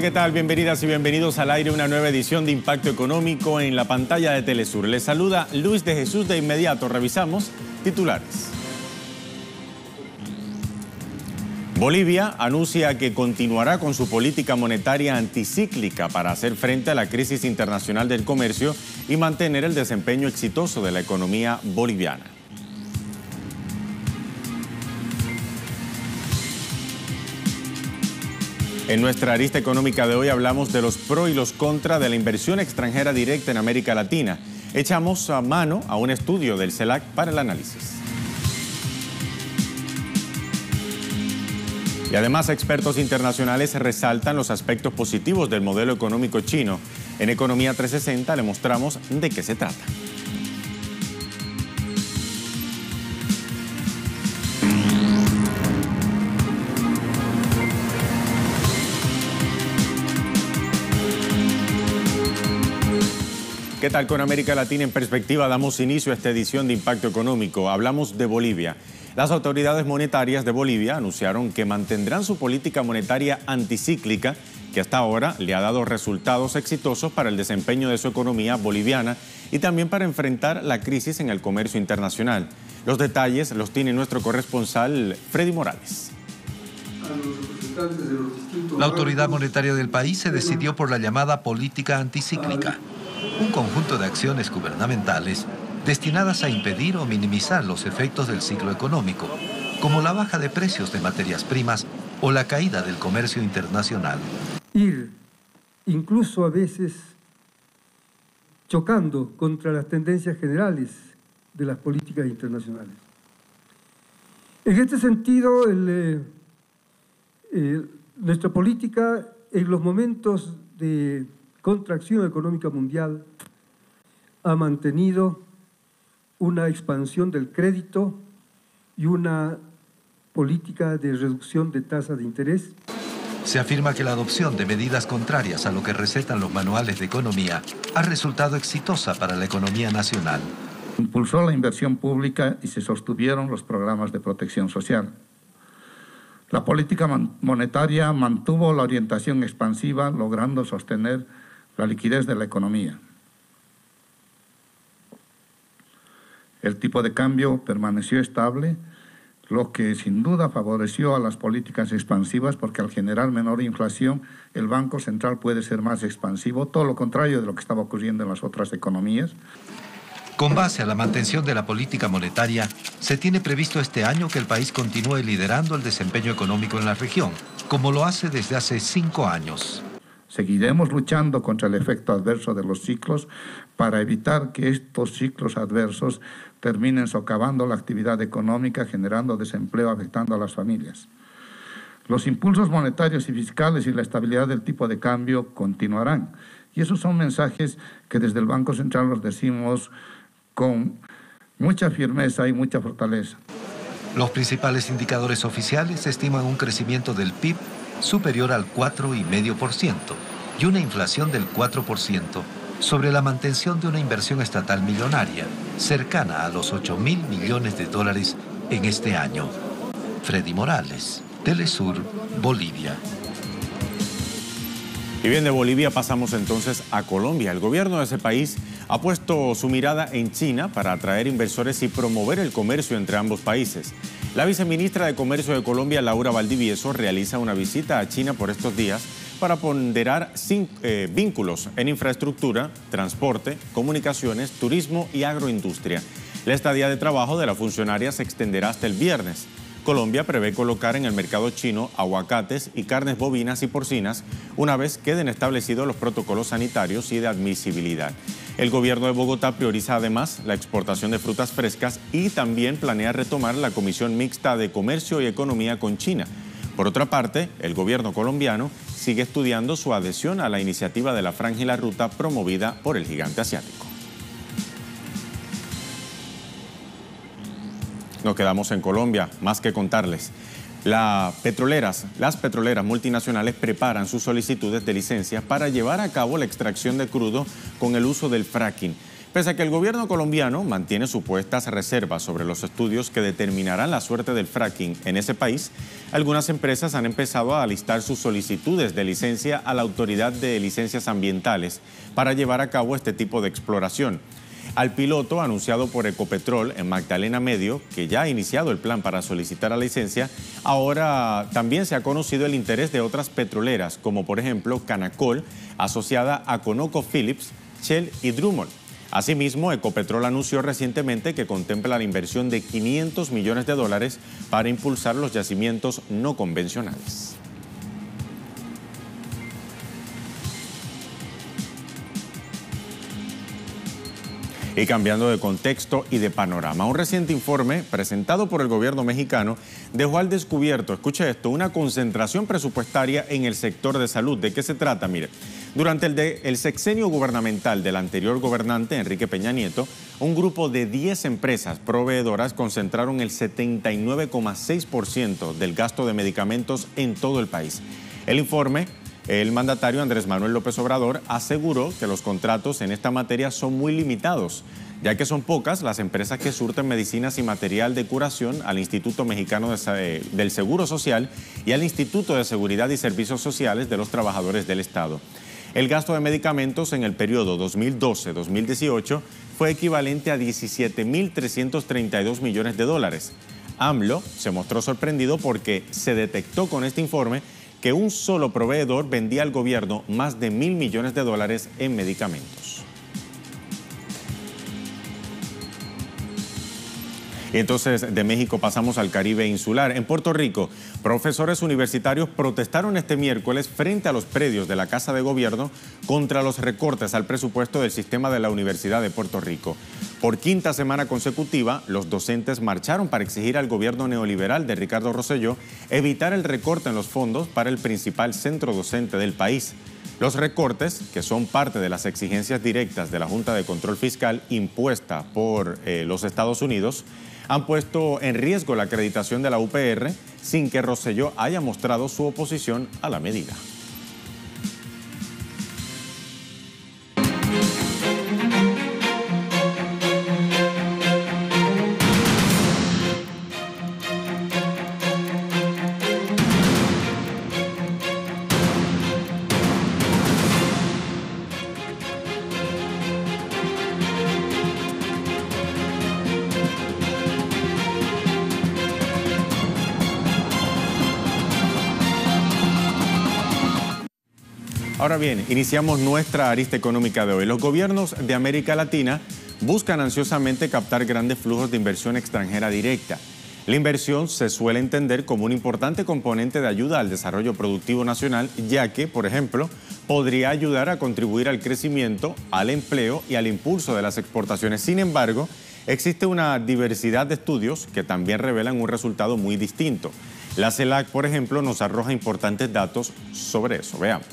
¿qué tal? Bienvenidas y bienvenidos al aire, una nueva edición de Impacto Económico en la pantalla de Telesur. Les saluda Luis de Jesús. De inmediato revisamos titulares. Bolivia anuncia que continuará con su política monetaria anticíclica para hacer frente a la crisis internacional del comercio y mantener el desempeño exitoso de la economía boliviana. En nuestra arista económica de hoy hablamos de los pros y los contras de la inversión extranjera directa en América Latina. Echamos a mano a un estudio del CELAC para el análisis. Y además, expertos internacionales resaltan los aspectos positivos del modelo económico chino. En Economía 360 le mostramos de qué se trata. ¿Qué tal? Con América Latina en perspectiva damos inicio a esta edición de Impacto Económico. Hablamos de Bolivia. Las autoridades monetarias de Bolivia anunciaron que mantendrán su política monetaria anticíclica, que hasta ahora le ha dado resultados exitosos para el desempeño de su economía boliviana y también para enfrentar la crisis en el comercio internacional. Los detalles los tiene nuestro corresponsal Freddy Morales. La autoridad monetaria del país se decidió por la llamada política anticíclica, un conjunto de acciones gubernamentales destinadas a impedir o minimizar los efectos del ciclo económico, como la baja de precios de materias primas o la caída del comercio internacional. Ir, incluso a veces, chocando contra las tendencias generales de las políticas internacionales. En este sentido, nuestra política en los momentos de contracción económica mundial ha mantenido una expansión del crédito y una política de reducción de tasas de interés. Se afirma que la adopción de medidas contrarias a lo que recetan los manuales de economía ha resultado exitosa para la economía nacional. Impulsó la inversión pública y se sostuvieron los programas de protección social. La política monetaria mantuvo la orientación expansiva, logrando sostener la liquidez de la economía. El tipo de cambio permaneció estable, lo que sin duda favoreció a las políticas expansivas, porque al generar menor inflación, el Banco Central puede ser más expansivo, todo lo contrario de lo que estaba ocurriendo en las otras economías. Con base a la mantención de la política monetaria, se tiene previsto este año que el país continúe liderando el desempeño económico en la región, como lo hace desde hace 5 años. Seguiremos luchando contra el efecto adverso de los ciclos para evitar que estos ciclos adversos terminen socavando la actividad económica, generando desempleo, afectando a las familias. Los impulsos monetarios y fiscales y la estabilidad del tipo de cambio continuarán. Y esos son mensajes que desde el Banco Central los decimos con mucha firmeza y mucha fortaleza. Los principales indicadores oficiales estiman un crecimiento del PIB superior al 4,5% y una inflación del 4%, sobre la mantención de una inversión estatal millonaria, cercana a los 8.000 millones de dólares en este año. Freddy Morales, Telesur, Bolivia. Y bien, de Bolivia pasamos entonces a Colombia. El gobierno de ese país ha puesto su mirada en China para atraer inversores y promover el comercio entre ambos países. La viceministra de Comercio de Colombia, Laura Valdivieso, realiza una visita a China por estos días para ponderar vínculos en infraestructura, transporte, comunicaciones, turismo y agroindustria. La estadía de trabajo de la funcionaria se extenderá hasta el viernes. Colombia prevé colocar en el mercado chino aguacates y carnes bovinas y porcinas una vez queden establecidos los protocolos sanitarios y de admisibilidad. El gobierno de Bogotá prioriza además la exportación de frutas frescas y también planea retomar la Comisión Mixta de Comercio y Economía con China. Por otra parte, el gobierno colombiano sigue estudiando su adhesión a la iniciativa de la Franja y la Ruta promovida por el gigante asiático. Nos quedamos en Colombia, más que contarles. Las petroleras multinacionales preparan sus solicitudes de licencia para llevar a cabo la extracción de crudo con el uso del fracking. Pese a que el gobierno colombiano mantiene supuestas reservas sobre los estudios que determinarán la suerte del fracking en ese país, algunas empresas han empezado a alistar sus solicitudes de licencia a la Autoridad de Licencias Ambientales para llevar a cabo este tipo de exploración. Al piloto anunciado por Ecopetrol en Magdalena Medio, que ya ha iniciado el plan para solicitar la licencia, ahora también se ha conocido el interés de otras petroleras, como por ejemplo Canacol, asociada a ConocoPhillips, Shell y Drummond. Asimismo, Ecopetrol anunció recientemente que contempla la inversión de $500 millones para impulsar los yacimientos no convencionales. Y cambiando de contexto y de panorama, un reciente informe presentado por el gobierno mexicano dejó al descubierto, escuche esto, una concentración presupuestaria en el sector de salud. ¿De qué se trata? Mire, durante el sexenio gubernamental del anterior gobernante, Enrique Peña Nieto, un grupo de 10 empresas proveedoras concentraron el 79,6% del gasto de medicamentos en todo el país. El informe, el mandatario Andrés Manuel López Obrador aseguró que los contratos en esta materia son muy limitados, ya que son pocas las empresas que surten medicinas y material de curación al Instituto Mexicano del Seguro Social y al Instituto de Seguridad y Servicios Sociales de los Trabajadores del Estado. El gasto de medicamentos en el periodo 2012-2018 fue equivalente a $17.332 millones. AMLO se mostró sorprendido porque se detectó con este informe que un solo proveedor vendía al gobierno más de $1.000 millones en medicamentos. Y entonces de México pasamos al Caribe insular. En Puerto Rico, profesores universitarios protestaron este miércoles frente a los predios de la Casa de Gobierno contra los recortes al presupuesto del sistema de la Universidad de Puerto Rico. Por quinta semana consecutiva, los docentes marcharon para exigir al gobierno neoliberal de Ricardo Rosselló evitar el recorte en los fondos para el principal centro docente del país. Los recortes, que son parte de las exigencias directas de la Junta de Control Fiscal impuesta por los Estados Unidos, han puesto en riesgo la acreditación de la UPR sin que Rosselló haya mostrado su oposición a la medida. Ahora bien, iniciamos nuestra arista económica de hoy. Los gobiernos de América Latina buscan ansiosamente captar grandes flujos de inversión extranjera directa. La inversión se suele entender como un importante componente de ayuda al desarrollo productivo nacional, ya que, por ejemplo, podría ayudar a contribuir al crecimiento, al empleo y al impulso de las exportaciones. Sin embargo, existe una diversidad de estudios que también revelan un resultado muy distinto. La CELAC, por ejemplo, nos arroja importantes datos sobre eso. Veamos.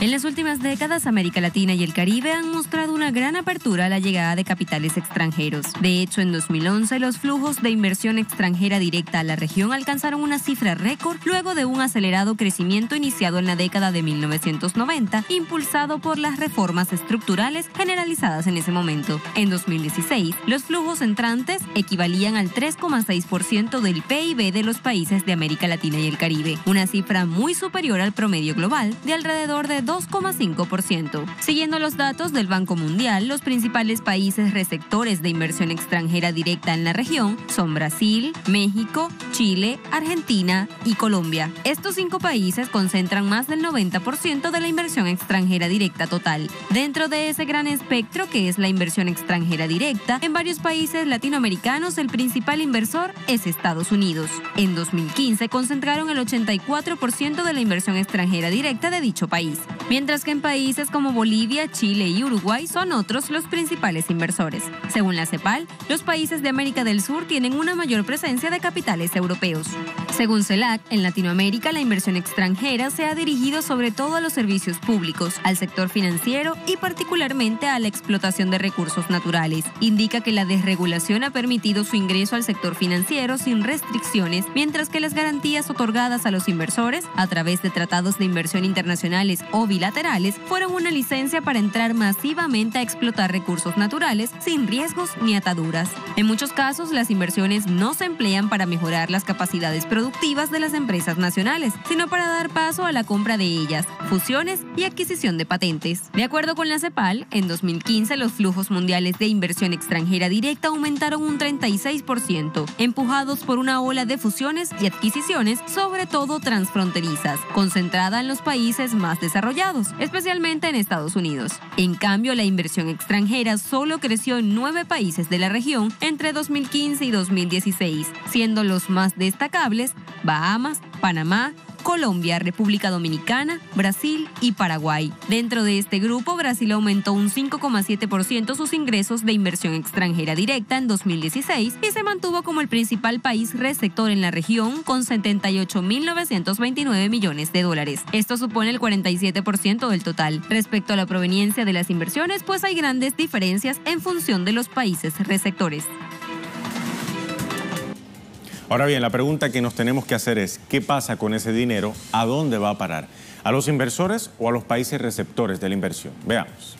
En las últimas décadas, América Latina y el Caribe han mostrado una gran apertura a la llegada de capitales extranjeros. De hecho, en 2011, los flujos de inversión extranjera directa a la región alcanzaron una cifra récord luego de un acelerado crecimiento iniciado en la década de 1990, impulsado por las reformas estructurales generalizadas en ese momento. En 2016, los flujos entrantes equivalían al 3,6% del PIB de los países de América Latina y el Caribe, una cifra muy superior al promedio global de alrededor de 2,5%. Siguiendo los datos del Banco Mundial, los principales países receptores de inversión extranjera directa en la región son Brasil, México, Chile, Argentina y Colombia. Estos 5 países concentran más del 90% de la inversión extranjera directa total. Dentro de ese gran espectro que es la inversión extranjera directa, en varios países latinoamericanos el principal inversor es Estados Unidos. En 2015 concentraron el 84% de la inversión extranjera directa de dicho país, mientras que en países como Bolivia, Chile y Uruguay son otros los principales inversores. Según la CEPAL, los países de América del Sur tienen una mayor presencia de capitales europeos. Según CELAC, en Latinoamérica la inversión extranjera se ha dirigido sobre todo a los servicios públicos, al sector financiero y particularmente a la explotación de recursos naturales. Indica que la desregulación ha permitido su ingreso al sector financiero sin restricciones, mientras que las garantías otorgadas a los inversores a través de tratados de inversión internacionales o bilaterales fueron una licencia para entrar masivamente a explotar recursos naturales sin riesgos ni ataduras. En muchos casos, las inversiones no se emplean para mejorar las capacidades productivas de las empresas nacionales, sino para dar paso a la compra de ellas, fusiones y adquisición de patentes. De acuerdo con la CEPAL, en 2015 los flujos mundiales de inversión extranjera directa aumentaron un 36%, empujados por una ola de fusiones y adquisiciones, sobre todo transfronterizas, concentrada en los países más desarrollados, especialmente en Estados Unidos. En cambio, la inversión extranjera solo creció en 9 países de la región entre 2015 y 2016, siendo los más destacables Bahamas, Panamá, Colombia, República Dominicana, Brasil y Paraguay. Dentro de este grupo, Brasil aumentó un 5,7% sus ingresos de inversión extranjera directa en 2016 y se mantuvo como el principal país receptor en la región con 78.929 millones de dólares. Esto supone el 47% del total. Respecto a la proveniencia de las inversiones, pues hay grandes diferencias en función de los países receptores. Ahora bien, la pregunta que nos tenemos que hacer es, ¿qué pasa con ese dinero? ¿A dónde va a parar? ¿A los inversores o a los países receptores de la inversión? Veamos.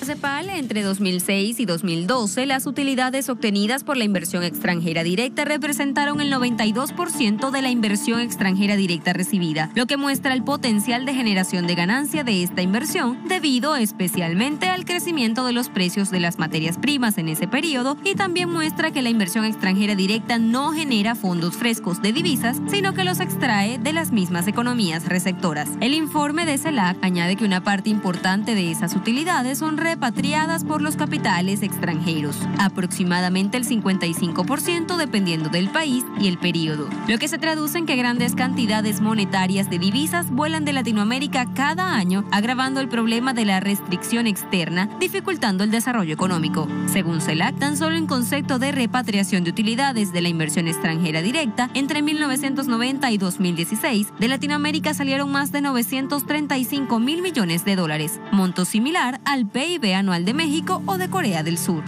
CEPAL, entre 2006 y 2012, las utilidades obtenidas por la inversión extranjera directa representaron el 92% de la inversión extranjera directa recibida, lo que muestra el potencial de generación de ganancia de esta inversión, debido especialmente al crecimiento de los precios de las materias primas en ese periodo, y también muestra que la inversión extranjera directa no genera fondos frescos de divisas, sino que los extrae de las mismas economías receptoras. El informe de CELAC añade que una parte importante de esas utilidades son repatriadas por los capitales extranjeros, aproximadamente el 55% dependiendo del país y el periodo, lo que se traduce en que grandes cantidades monetarias de divisas vuelan de Latinoamérica cada año, agravando el problema de la restricción externa, dificultando el desarrollo económico. Según CELAC, tan solo en concepto de repatriación de utilidades de la inversión extranjera directa, entre 1990 y 2016, de Latinoamérica salieron más de 935 mil millones de dólares, monto similar al PIB anual de México o de Corea del Sur.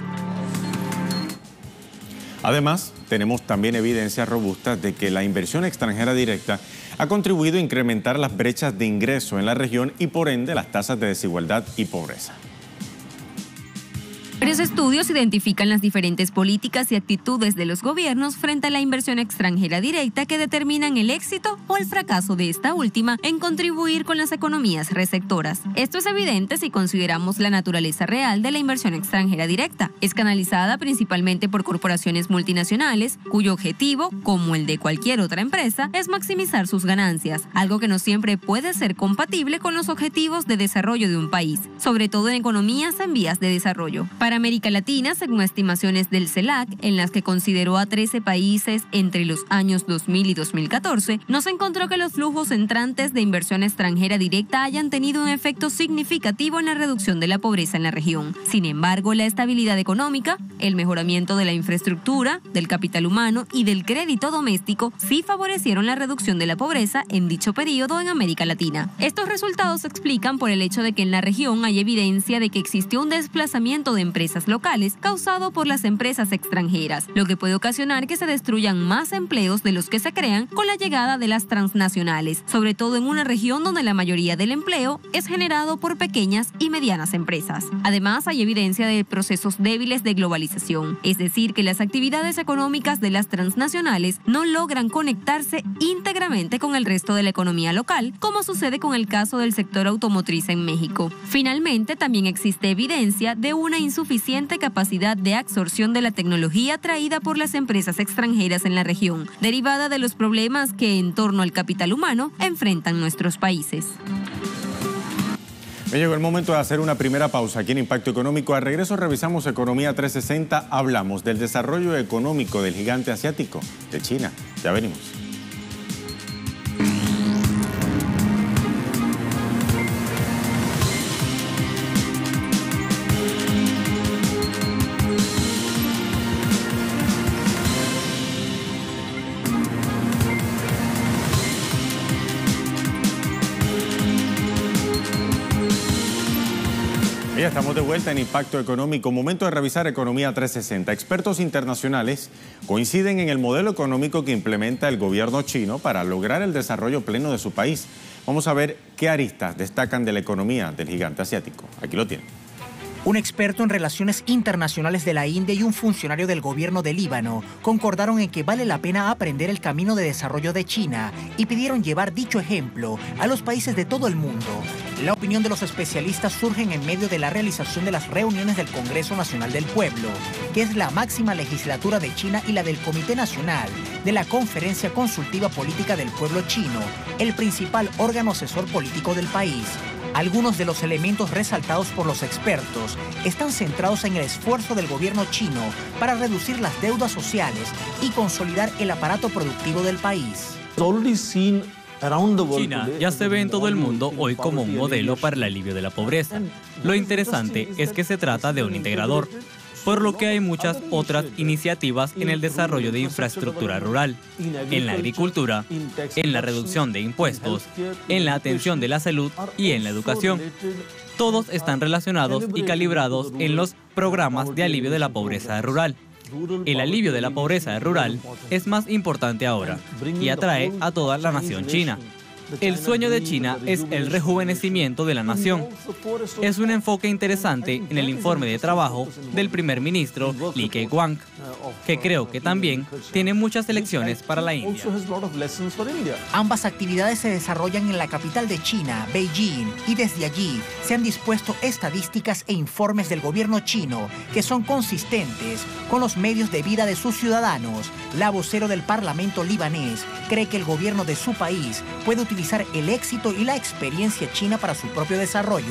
Además, tenemos también evidencias robustas de que la inversión extranjera directa ha contribuido a incrementar las brechas de ingreso en la región y por ende las tasas de desigualdad y pobreza. Varios estudios identifican las diferentes políticas y actitudes de los gobiernos frente a la inversión extranjera directa que determinan el éxito o el fracaso de esta última en contribuir con las economías receptoras. Esto es evidente si consideramos la naturaleza real de la inversión extranjera directa. Es canalizada principalmente por corporaciones multinacionales, cuyo objetivo, como el de cualquier otra empresa, es maximizar sus ganancias, algo que no siempre puede ser compatible con los objetivos de desarrollo de un país, sobre todo en economías en vías de desarrollo. Para América Latina, según estimaciones del CELAC, en las que consideró a 13 países entre los años 2000 y 2014, no se encontró que los flujos entrantes de inversión extranjera directa hayan tenido un efecto significativo en la reducción de la pobreza en la región. Sin embargo, la estabilidad económica, el mejoramiento de la infraestructura, del capital humano y del crédito doméstico sí favorecieron la reducción de la pobreza en dicho periodo en América Latina. Estos resultados se explican por el hecho de que en la región hay evidencia de que existió un desplazamiento de empresas locales causado por las empresas extranjeras, lo que puede ocasionar que se destruyan más empleos de los que se crean con la llegada de las transnacionales, sobre todo en una región donde la mayoría del empleo es generado por pequeñas y medianas empresas. Además, hay evidencia de procesos débiles de globalización, es decir, que las actividades económicas de las transnacionales no logran conectarse íntegramente con el resto de la economía local, como sucede con el caso del sector automotriz en México. Finalmente, también existe evidencia de una insuficiente capacidad de absorción de la tecnología traída por las empresas extranjeras en la región, derivada de los problemas que en torno al capital humano enfrentan nuestros países. Me llegó el momento de hacer una primera pausa aquí en Impacto Económico. Al regreso revisamos Economía 360, hablamos del desarrollo económico del gigante asiático, de China. Ya venimos. Ya estamos de vuelta en Impacto Económico. Momento de revisar Economía 360. Expertos internacionales coinciden en el modelo económico que implementa el gobierno chino para lograr el desarrollo pleno de su país. Vamos a ver qué aristas destacan de la economía del gigante asiático. Aquí lo tienen. Un experto en relaciones internacionales de la India y un funcionario del gobierno de Líbano concordaron en que vale la pena aprender el camino de desarrollo de China y pidieron llevar dicho ejemplo a los países de todo el mundo. La opinión de los especialistas surge en medio de la realización de las reuniones del Congreso Nacional del Pueblo, que es la máxima legislatura de China, y la del Comité Nacional de la Conferencia Consultiva Política del Pueblo Chino, el principal órgano asesor político del país. Algunos de los elementos resaltados por los expertos están centrados en el esfuerzo del gobierno chino para reducir las deudas sociales y consolidar el aparato productivo del país. China ya se ve en todo el mundo hoy como un modelo para el alivio de la pobreza. Lo interesante es que se trata de un integrador, por lo que hay muchas otras iniciativas en el desarrollo de infraestructura rural, en la agricultura, en la reducción de impuestos, en la atención de la salud y en la educación. Todos están relacionados y calibrados en los programas de alivio de la pobreza rural. El alivio de la pobreza rural es más importante ahora y atrae a toda la nación china. El sueño de China es el rejuvenecimiento de la nación. Es un enfoque interesante en el informe de trabajo del primer ministro Li Keqiang, que creo que también tiene muchas lecciones para la India. Ambas actividades se desarrollan en la capital de China, Beijing, y desde allí se han dispuesto estadísticas e informes del gobierno chino que son consistentes con los medios de vida de sus ciudadanos. La vocero del Parlamento libanés cree que el gobierno de su país puede utilizar el éxito y la experiencia china para su propio desarrollo.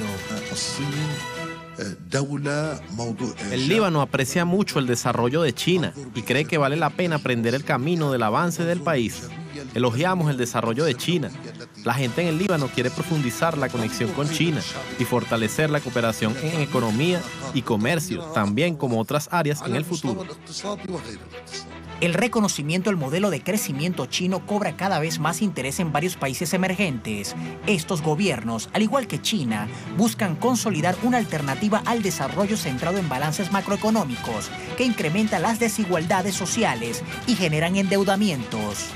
El Líbano aprecia mucho el desarrollo de China y cree que vale la pena aprender el camino del avance del país. Elogiamos el desarrollo de China. La gente en el Líbano quiere profundizar la conexión con China y fortalecer la cooperación en economía y comercio, también como otras áreas en el futuro. El reconocimiento del modelo de crecimiento chino cobra cada vez más interés en varios países emergentes. Estos gobiernos, al igual que China, buscan consolidar una alternativa al desarrollo centrado en balances macroeconómicos que incrementan las desigualdades sociales y generan endeudamientos.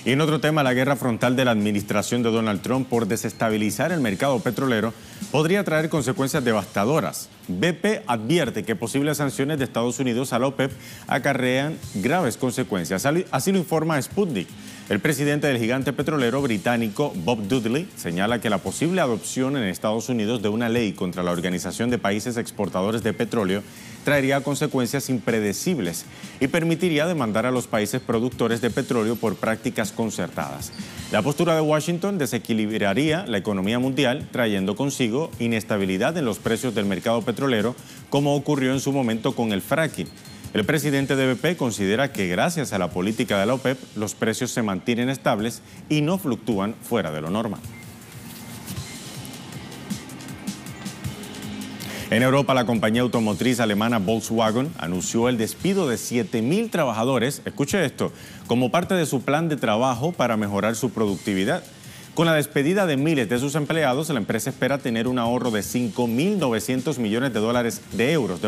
Y en otro tema, la guerra frontal de la administración de Donald Trump por desestabilizar el mercado petrolero podría traer consecuencias devastadoras. BP advierte que posibles sanciones de Estados Unidos a la OPEP acarrean graves consecuencias. Así lo informa Sputnik. El presidente del gigante petrolero británico, Bob Dudley, señala que la posible adopción en Estados Unidos de una ley contra la Organización de Países Exportadores de Petróleo traería consecuencias impredecibles y permitiría demandar a los países productores de petróleo por prácticas concertadas. La postura de Washington desequilibraría la economía mundial, trayendo consigo inestabilidad en los precios del mercado petrolero, como ocurrió en su momento con el fracking. El presidente de BP considera que gracias a la política de la OPEP, los precios se mantienen estables y no fluctúan fuera de lo normal. En Europa, la compañía automotriz alemana Volkswagen anunció el despido de 7.000 trabajadores, escuche esto, como parte de su plan de trabajo para mejorar su productividad. Con la despedida de miles de sus empleados, la empresa espera tener un ahorro de 5.900 millones de euros,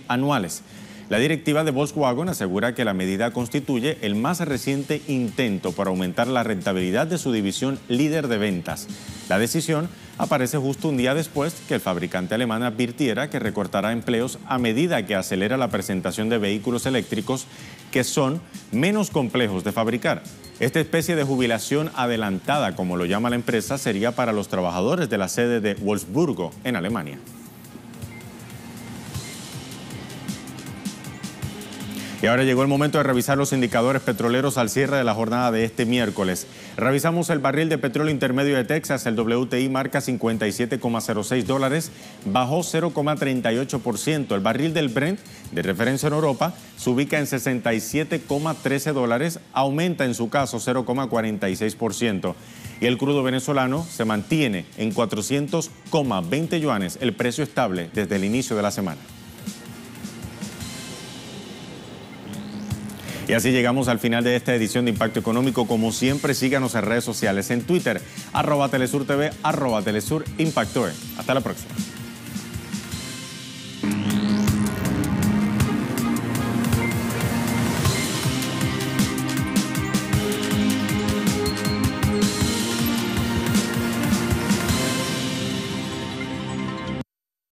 anuales. La directiva de Volkswagen asegura que la medida constituye el más reciente intento para aumentar la rentabilidad de su división líder de ventas. La decisión aparece justo un día después que el fabricante alemán advirtiera que recortará empleos a medida que acelera la presentación de vehículos eléctricos que son menos complejos de fabricar. Esta especie de jubilación adelantada, como lo llama la empresa, sería para los trabajadores de la sede de Wolfsburgo, en Alemania. Y ahora llegó el momento de revisar los indicadores petroleros al cierre de la jornada de este miércoles. Revisamos el barril de petróleo intermedio de Texas, el WTI marca $57,06, bajó 0,38%. El barril del Brent, de referencia en Europa, se ubica en $67,13, aumenta en su caso 0,46%. Y el crudo venezolano se mantiene en 400,20 yuanes, el precio estable desde el inicio de la semana. Y así llegamos al final de esta edición de Impacto Económico. Como siempre, síganos en redes sociales, en Twitter, @TelesurTV, @TelesurImpactoe. Hasta la próxima.